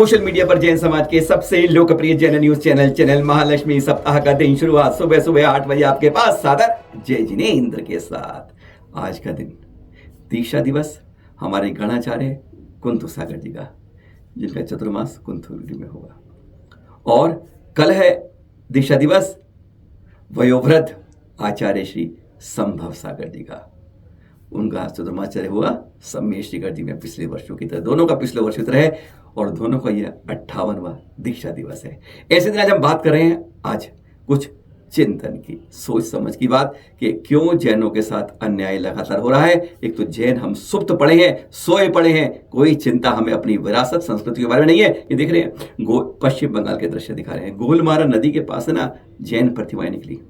Social media पर जैन समाज के सबसे लोकप्रिय जैन न्यूज चैनल महालक्ष्मी सप्ताह का दिन शुरुआत सुबह सुबह 8 बजे आपके पास सादर जय जिनेंद्र के साथ। आज का दिन दीक्षा दिवस हमारे गणाचार्य कुंथु सागर जी का, जिनका चतुर्मास कुंथुगिरी में होगा। और कल है दीक्षा दिवस वयोवृद्ध आचार्य श्री संभव सागर जी का, उनका चतुर्माचार्य हुआ सम्मेश शिखर जी में पिछले वर्षों की तरह, दोनों का पिछले वर्षों की तरह है और दोनों का यह 58वां दीक्षा दिवस है। ऐसे दिन आज हम बात कर रहे हैं आज कुछ चिंतन की, सोच समझ की बात कि क्यों जैनों के साथ अन्याय लगातार हो रहा है। एक तो जैन हम सुप्त पड़े हैं, सोए पड़े हैं, कोई चिंता हमें अपनी विरासत संस्कृति के बारे में नहीं है। ये देख रहे हैं पश्चिम बंगाल के दृश्य दिखा रहे हैं, गोलमारा नदी के पास ना जैन प्रतिमाएं निकली,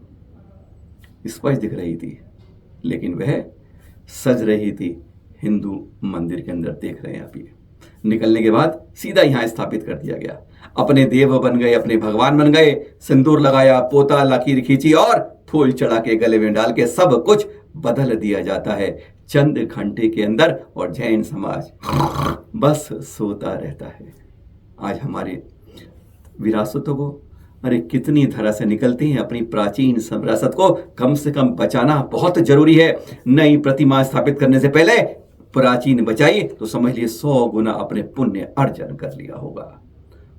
स्पष्ट दिख रही थी, लेकिन वह सज रही थी हिंदू मंदिर के अंदर। देख रहे हैं आप, ये निकलने के बाद सीधा यहां स्थापित कर दिया गया। अपने देव बन गए, अपने भगवान बन गए, सिंदूर लगाया, पोता लकीर खींची और फूल चढ़ा के गले में डाल के सब कुछ बदल दिया जाता है चंद घंटे के अंदर, और जैन समाज बस सोता रहता है। आज हमारे विरासतों को अरे कितनी तरह से निकलती हैं, अपनी प्राचीन विरासत को कम से कम बचाना बहुत जरूरी है। नई प्रतिमा स्थापित करने से पहले प्राचीन बचाई तो समझ लिए 100 गुना अपने पुण्य अर्जन कर लिया होगा।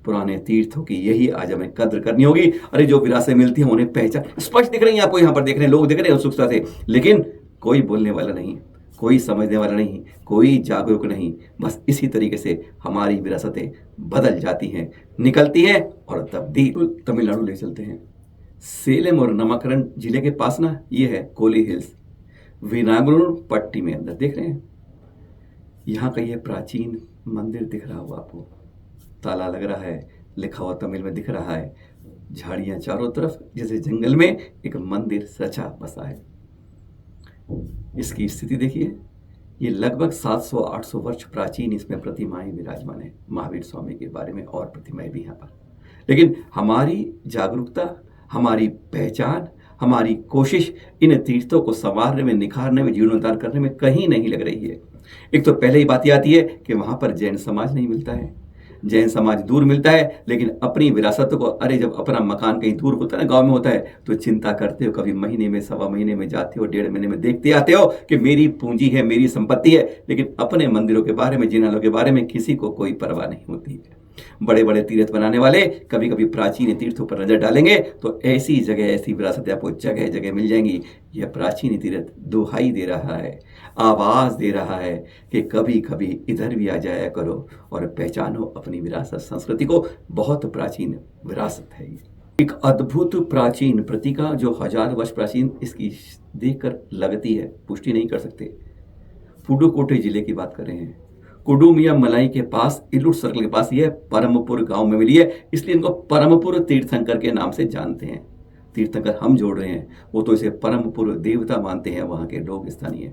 पुराने तीर्थों की यही आज हमें कद्र करनी होगी। अरे जो विरासतें मिलती हैं उन्हें पहचान, स्पष्ट दिख रही है आपको, यहाँ पर देख रहे हैं, लोग देख रहे हैं उत्सुकता से, लेकिन कोई बोलने वाला नहीं, कोई समझने वाला नहीं, कोई जागरूक नहीं। बस इसी तरीके से हमारी विरासतें बदल जाती हैं, निकलती हैं और तब्दील तमिलनाडु ले चलते हैं। सेलम और नमकरन जिले के पास ना ये है कोली हिल्स, विनागुर पट्टी में अंदर देख रहे हैं। यहाँ का ये प्राचीन मंदिर दिख रहा होगा आपको, ताला लग रहा है, लिखा हुआ तमिल में दिख रहा है, झाड़ियाँ चारों तरफ, जैसे जंगल में एक मंदिर सचा बसा है। इसकी स्थिति देखिए, ये लगभग 700-800 वर्ष प्राचीन इसमें प्रतिमाएं विराजमान है, महावीर स्वामी के बारे में और प्रतिमाएं भी यहाँ पर। लेकिन हमारी जागरूकता, हमारी पहचान, हमारी कोशिश इन तीर्थों को संवारने में, निखारने में, जीर्णोद्धार करने में कहीं नहीं लग रही है। एक तो पहले ही बात ये आती है कि वहां पर जैन समाज नहीं मिलता है, जैन समाज दूर मिलता है। लेकिन अपनी विरासत को, अरे जब अपना मकान कहीं दूर होता है ना, गांव में होता है, तो चिंता करते हो, कभी महीने में, सवा महीने में जाते हो, 1.5 महीने में देखते आते हो कि मेरी पूंजी है, मेरी संपत्ति है। लेकिन अपने मंदिरों के बारे में, जिनालों के बारे में किसी को कोई परवाह नहीं होती है। बड़े बड़े तीर्थ बनाने वाले कभी कभी प्राचीन तीर्थों पर नजर डालेंगे तो ऐसी जगह, ऐसी विरासतें आपको जगह जगह मिल जाएंगी। यह प्राचीन तीर्थ दुहाई दे रहा है, आवाज दे रहा है कि कभी कभी इधर भी आ जाया करो और पहचानो अपनी विरासत संस्कृति को। बहुत प्राचीन विरासत है ये, एक अद्भुत प्राचीन प्रतीका जो 1000 वर्ष प्राचीन, इसकी देखकर लगती है, पुष्टि नहीं कर सकते। पुडुकोट्टई जिले की बात कर रहे हैं, कुडुमिया मलाई के पास, इलुट सर्कल के पास, यह परमपुर गांव में मिली है, इसलिए इनको परमपुर तीर्थंकर के नाम से जानते हैं। तीर्थंकर हम जोड़ रहे हैं, वो तो इसे परमपुर देवता मानते हैं वहां के लोग स्थानीय।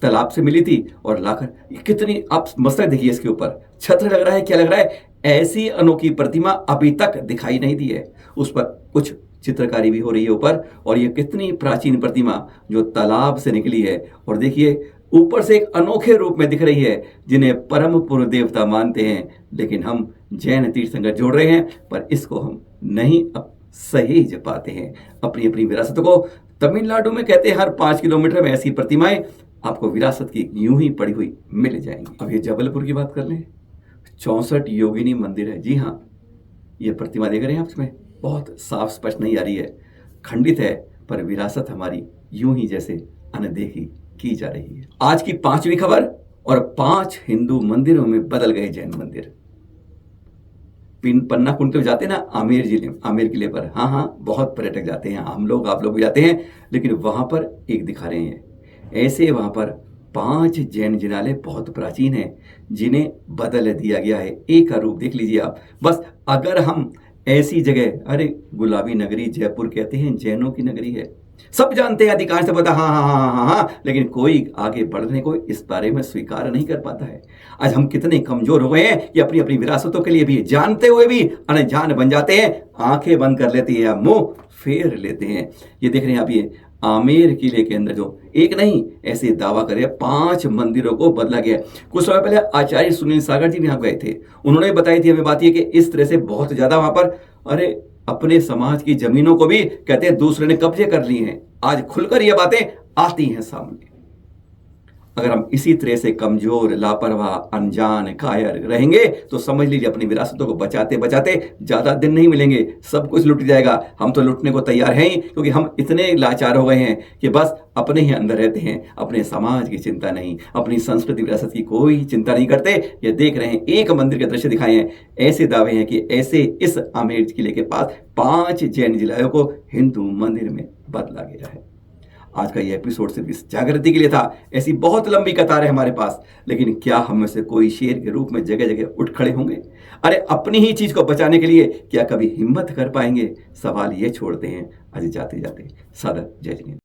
तालाब से मिली थी और लाकर, कितनी आप मस्तक देखिए, इसके ऊपर छत्र लग रहा है, क्या लग रहा है, ऐसी अनोखी प्रतिमा अभी तक दिखाई नहीं दी है। उस पर कुछ चित्रकारी भी हो रही है ऊपर, और यह कितनी प्राचीन प्रतिमा जो तालाब से निकली है, और देखिए ऊपर से एक अनोखे रूप में दिख रही है, जिन्हें परम पुरुष देवता मानते हैं। लेकिन हम जैन तीर्थंकर जोड़ रहे हैं, पर इसको हम नहीं अब सहेज पाते हैं अपनी अपनी विरासत को। तमिलनाडु में कहते हैं हर 5 किलोमीटर में ऐसी प्रतिमाएं आपको विरासत की यूं ही पड़ी हुई मिल जाएंगी। अब ये जबलपुर की बात कर लें, 64 योगिनी मंदिर है। जी हाँ, ये प्रतिमा देख रहे हैं आप, इसमें बहुत साफ स्पष्ट नहीं आ रही है, खंडित है, पर विरासत हमारी यूं ही जैसे अनदेखी की जा रही है। आज की 5वीं खबर, और 5 हिंदू मंदिरों में बदल गए जैन मंदिर। पन्ना कुंड तो जाते हैं ना, आमेर जिले, आमेर किले पर, हाँ बहुत पर्यटक जाते हैं, हम लोग, आप लोग भी जाते हैं। लेकिन वहां पर एक दिखा रहे हैं, ऐसे वहां पर 5 जैन जिनालय बहुत प्राचीन हैं, जिन्हें बदल दिया गया है। एक का रूप देख लीजिए आप। बस अगर हम ऐसी जगह, अरे गुलाबी नगरी जयपुर कहते हैं, जैनों की नगरी है, सब जानते हैं, अधिकांश से पता, हाँ, लेकिन कोई आगे बढ़ने को इस बारे में स्वीकार नहीं कर पाता है। आज हम कितने कमजोर हो गए हैं कि अपनी अपनी विरासतों के लिए भी जानते हुए भी अनजान बन जाते हैं, आंखें बंद कर लेते हैं, मुंह फेर लेते हैं। ये देख रहे हैं आप, ये आमेर किले के अंदर जो एक नहीं ऐसे दावा करे 5 मंदिरों को बदला गया। कुछ समय पहले आचार्य सुनील सागर जी भी यहाँ गए थे, उन्होंने बताई थी हमें बात ये कि इस तरह से बहुत ज्यादा वहां पर अरे अपने समाज की जमीनों को भी कहते हैं दूसरे ने कब्जे कर ली हैं। आज खुलकर ये बातें आती हैं सामने। अगर हम इसी तरह से कमजोर, लापरवाह, अनजान, कायर रहेंगे तो समझ लीजिए अपनी विरासतों को बचाते बचाते ज्यादा दिन नहीं मिलेंगे, सब कुछ लुट जाएगा। हम तो लुटने को तैयार हैं ही, क्योंकि हम इतने लाचार हो गए हैं कि बस अपने ही अंदर रहते हैं, अपने समाज की चिंता नहीं, अपनी संस्कृति विरासत की कोई चिंता नहीं करते। ये देख रहे हैं एक मंदिर के दृश्य दिखाए हैं, ऐसे दावे हैं कि ऐसे इस आमेर किले के पास 5 जैन जिलाओं को हिंदू मंदिर में बदला गया है। आज का ये एपिसोड सिर्फ इस जागृति के लिए था। ऐसी बहुत लंबी कतार है हमारे पास, लेकिन क्या हम में से कोई शेर के रूप में जगह जगह उठ खड़े होंगे? अरे अपनी ही चीज को बचाने के लिए क्या कभी हिम्मत कर पाएंगे? सवाल ये छोड़ते हैं आज जाते जाते। सादर जय जिनेंद्र।